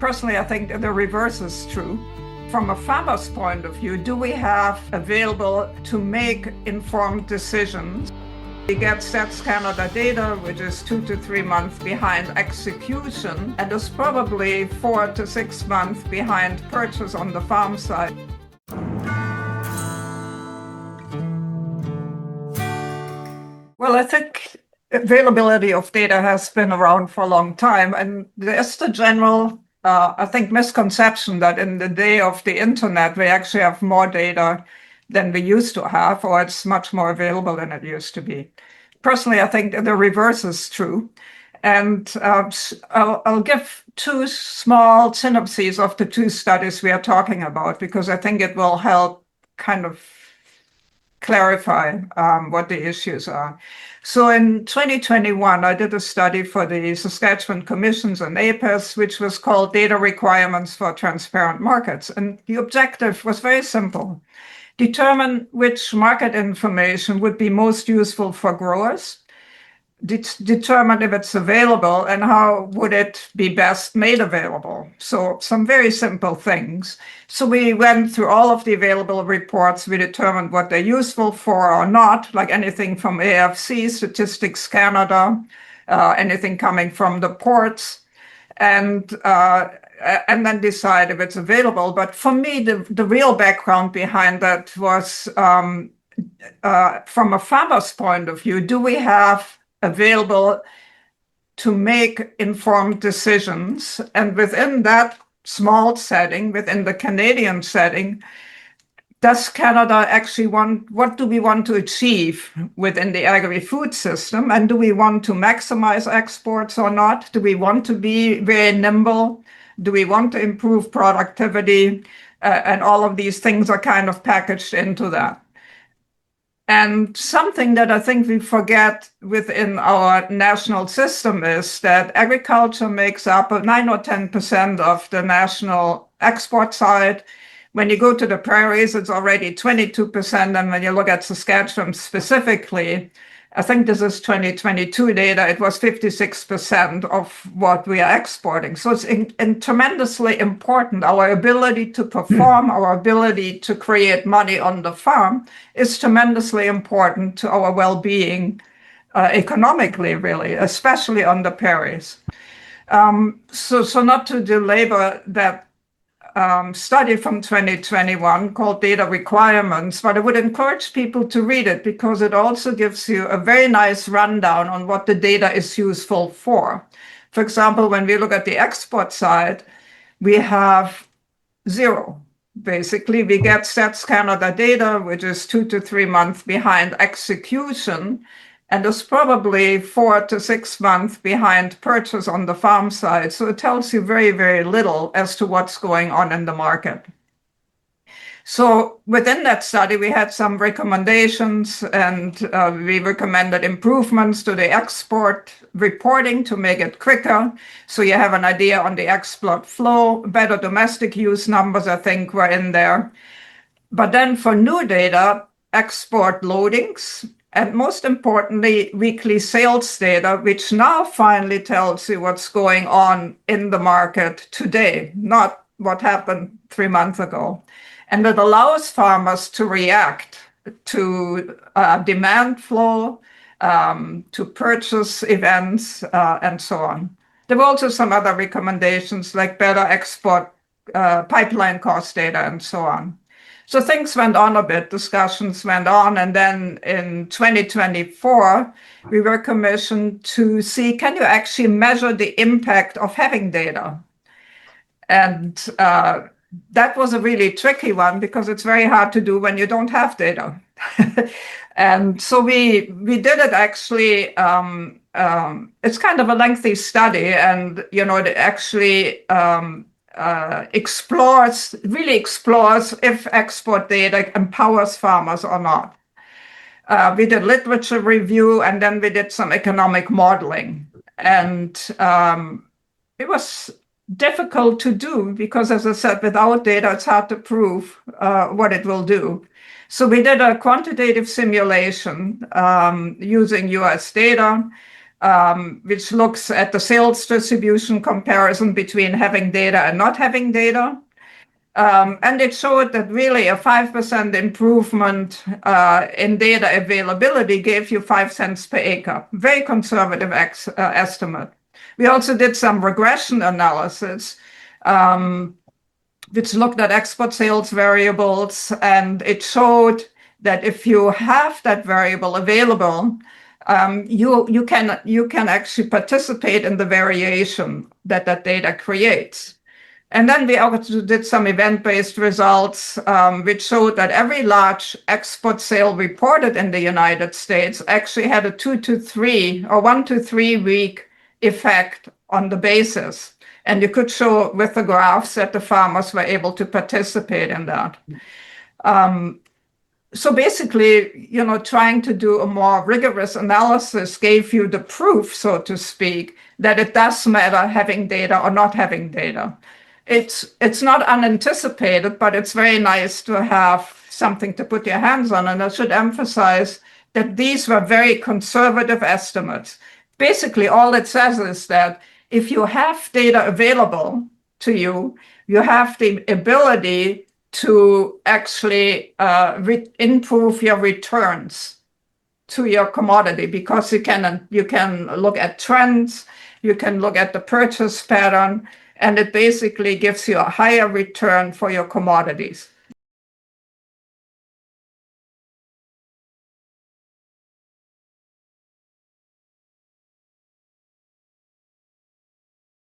Personally, I think the reverse is true. From a farmer's point of view, do we have available to make informed decisions? We get Stats Canada data, which is 2 to 3 months behind execution, and is probably 4 to 6 months behind purchase on the farm side. Well, I think availability of data has been around for a long time, and there's the general I think misconception that in the day of the internet, we actually have more data than we used to have, or it's much more available than it used to be. Personally, I think the reverse is true. And I'll give two small synopses of the two studies we are talking about, because I think it will help kind of clarify what the issues are. So in 2021, I did a study for the Saskatchewan Commissions and APES, which was called Data Requirements for Transparent Markets. And the objective was very simple: determine which market information would be most useful for growers, determine if it's available, and how would it be best made available. So some very simple things. So we went through all of the available reports. We determined what they're useful for or not, like anything from AFC, Statistics Canada, anything coming from the ports, and then decide if it's available. But for me, the real background behind that was from a farmer's point of view, do we have available to make informed decisions? And within that small setting, within the Canadian setting, does Canada actually what do we want to achieve within the agri-food system? And do we want to maximize exports or not? Do we want to be very nimble? Do we want to improve productivity? And all of these things are kind of packaged into that. And something that I think we forget within our national system is that agriculture makes up 9 or 10% of the national export side. When you go to the prairies, it's already 22%. And when you look at Saskatchewan specifically, I think this is 2022 data, it was 56% of what we are exporting. So it's tremendously important. Our ability to perform, our ability to create money on the farm is tremendously important to our well-being economically, really, especially on the prairies. So not to belabor that study from 2021 called Data Requirements, but I would encourage people to read it, because it also gives you a very nice rundown on what the data is useful for. For example, when we look at the export side, we have zero. Basically, we get Stats Canada data, which is 2 to 3 months behind execution, and is probably 4 to 6 months behind purchase on the farm side. So it tells you very, very little as to what's going on in the market. So within that study, we had some recommendations, and we recommended improvements to the export reporting to make it quicker. So you have an idea on the export flow. Better domestic use numbers, I think, were in there. But then for new data, export loadings, and most importantly, weekly sales data, which now finally tells you what's going on in the market today, not what happened 3 months ago. And it allows farmers to react to demand flow, to purchase events, and so on. There were also some other recommendations, like better export pipeline cost data and so on. So things went on a bit, discussions went on, and then in 2024, we were commissioned to see, can you actually measure the impact of having data? And that was a really tricky one, because it's very hard to do when you don't have data. And so we did it actually, it's kind of a lengthy study, and it actually really explores if export data empowers farmers or not. We did literature review, and then we did some economic modeling. And it was difficult to do, because, as I said, without data, it's hard to prove what it will do. So we did a quantitative simulation using US data. which looks at the sales distribution comparison between having data and not having data. And it showed that really a 5% improvement in data availability gave you 5 cents per acre. Very conservative estimate. We also did some regression analysis, which looked at export sales variables, and it showed that if you have that variable available, you can actually participate in the variation that data creates. And then we also did some event-based results, which showed that every large export sale reported in the United States actually had a 1 to 3 week effect on the basis. And you could show with the graphs that the farmers were able to participate in that. So basically, trying to do a more rigorous analysis gave you the proof, so to speak, that it does matter having data or not having data. It's not unanticipated, but it's very nice to have something to put your hands on. And I should emphasize that these were very conservative estimates. Basically, all it says is that if you have data available to you, you have the ability to actually improve your returns to your commodity, because you can look at trends, you can look at the purchase pattern, and it basically gives you a higher return for your commodities.